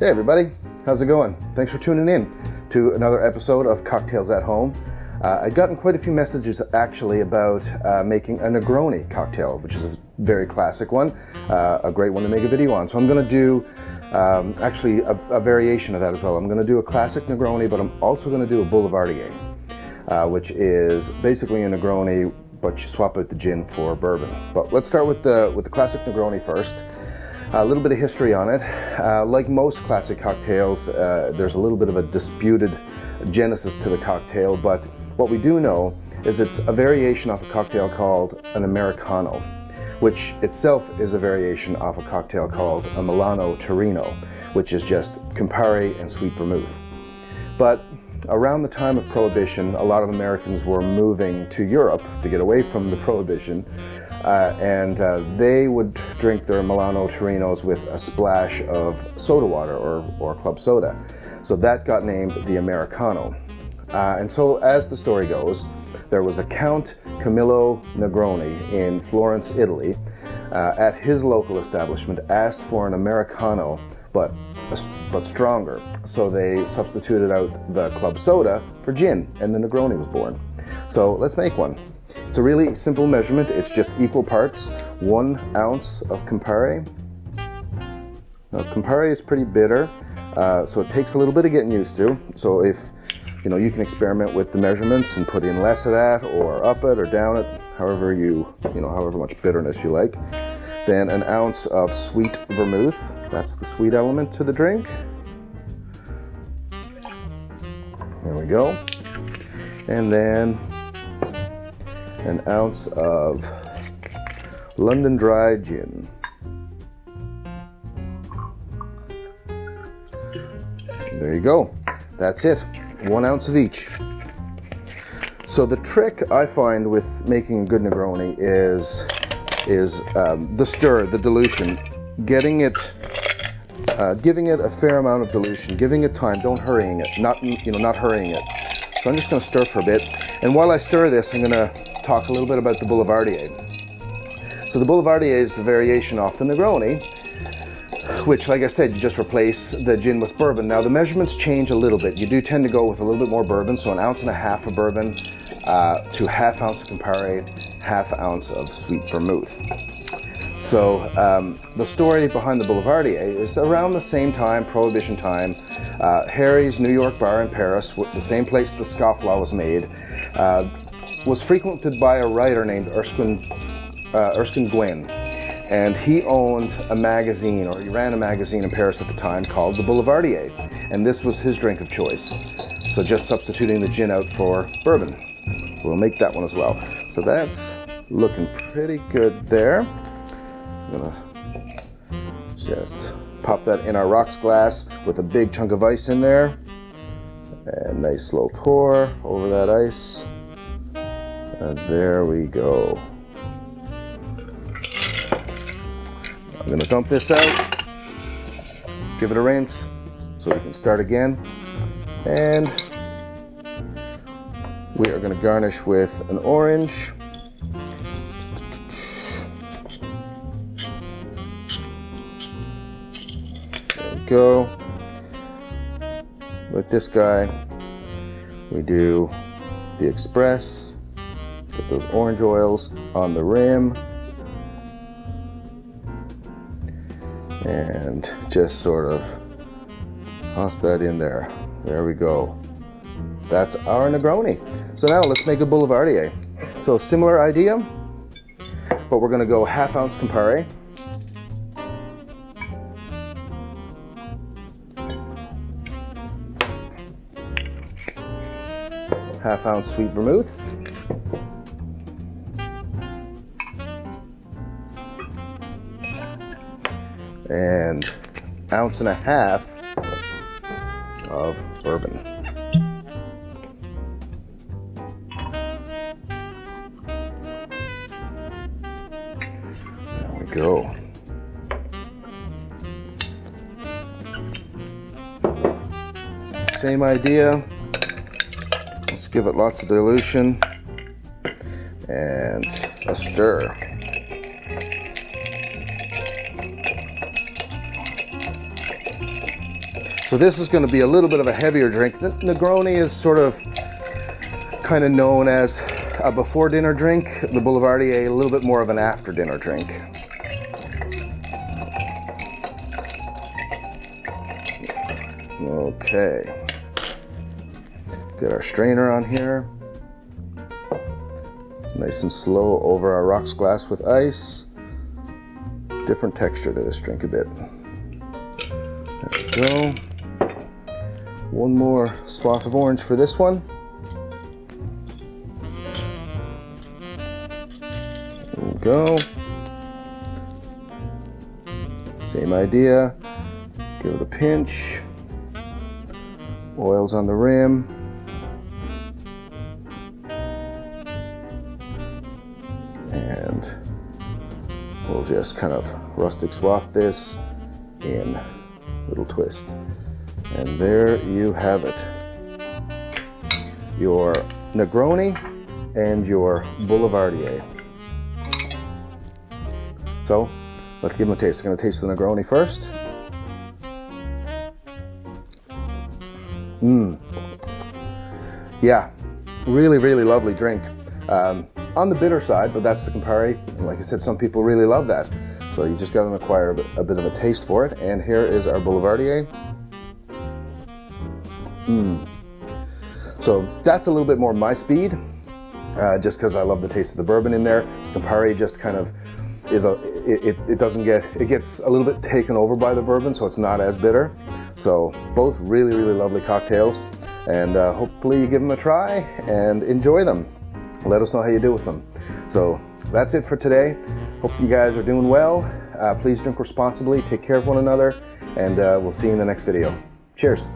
Hey everybody, how's it going? Thanks for tuning in to another episode of Cocktails at Home. I've gotten quite a few messages actually about making a Negroni cocktail, which is a very classic one, a great one to make a video on. So I'm going to do actually a variation of that as well. I'm going to do a classic Negroni, but I'm also going to do a Boulevardier, which is basically a Negroni, but you swap out the gin for bourbon. But let's start with the classic Negroni first. A little bit of history on it. Like most classic cocktails, there's a little bit of a disputed genesis to the cocktail, but what we do know is it's a variation off a cocktail called an Americano, which itself is a variation off a cocktail called a Milano Torino, which is just Campari and sweet vermouth. But around the time of Prohibition, a lot of Americans were moving to Europe to get away from the Prohibition, and they would drink their Milano Torinos with a splash of soda water or club soda. So that got named the Americano. And so as the story goes, there was a Count Camillo Negroni in Florence, Italy, at his local establishment, asked for an Americano, but stronger. So they substituted out the club soda for gin, and the Negroni was born. So let's make one. It's a really simple measurement. It's just equal parts, 1 ounce of Campari. Now, Campari is pretty bitter, so it takes a little bit of getting used to. So if you can experiment with the measurements and put in less of that, or up it or down it, however however much bitterness you like. Then 1 ounce of sweet vermouth. That's the sweet element to the drink. There we go. And then 1 ounce of London Dry Gin. There you go. That's it. 1 ounce of each. So the trick I find with making a good Negroni is the stir, the dilution, giving it a fair amount of dilution, giving it time. Don't hurrying it, not hurrying it. So I'm just going to stir for a bit, and while I stir this, I'm going to talk a little bit about the Boulevardier. So the Boulevardier is a variation off the Negroni, which, like I said, you just replace the gin with bourbon. Now the measurements change a little bit. You do tend to go with a little bit more bourbon, so 1.5 ounces of bourbon to 1/2 ounce of Campari, 1/2 ounce of sweet vermouth. So the story behind the Boulevardier is around the same time, Prohibition time. Harry's New York bar in Paris, the same place the scofflaw was made, was frequented by a writer named Erskine Gwynn. And he owned a magazine, or he ran a magazine in Paris at the time called the Boulevardier. And this was his drink of choice. So just substituting the gin out for bourbon. We'll make that one as well. So that's looking pretty good there. I'm gonna just pop that in our rocks glass with a big chunk of ice in there. And nice slow pour over that ice. And there we go. I'm going to dump this out, give it a rinse so we can start again, and we are going to garnish with an orange. There we go. With this guy, we do the Express, get those orange oils on the rim, and just sort of toss that in there. There we go. That's our Negroni. So now let's make a Boulevardier. So similar idea, but we're going to go 1/2 ounce Campari, half ounce sweet vermouth, and 1.5 ounces of bourbon. There we go. Same idea. Let's give it lots of dilution and a stir. So this is going to be a little bit of a heavier drink. The Negroni is sort of kind of known as a before dinner drink. The Boulevardier, a little bit more of an after dinner drink. Okay. Get our strainer on here. Nice and slow over our rocks glass with ice. Different texture to this drink a bit. There we go. One more swath of orange for this one. There we go. Same idea. Give it a pinch. Oils on the rim. And we'll just kind of rustic swath this in a little twist. And there you have it. Your Negroni and your Boulevardier. So let's give them a taste. I'm going to taste the Negroni first. Yeah, really, really lovely drink. On the bitter side, but that's the Campari. And like I said, some people really love that. So you just got to acquire a bit of a taste for it. And here is our Boulevardier. So that's a little bit more my speed, just because I love the taste of the bourbon in there. Campari just kind of is it gets a little bit taken over by the bourbon, so it's not as bitter. So both really, really lovely cocktails, and hopefully you give them a try and enjoy them. Let us know how you do with them. So that's it for today. Hope you guys are doing well. Please drink responsibly, take care of one another, and we'll see you in the next video. Cheers.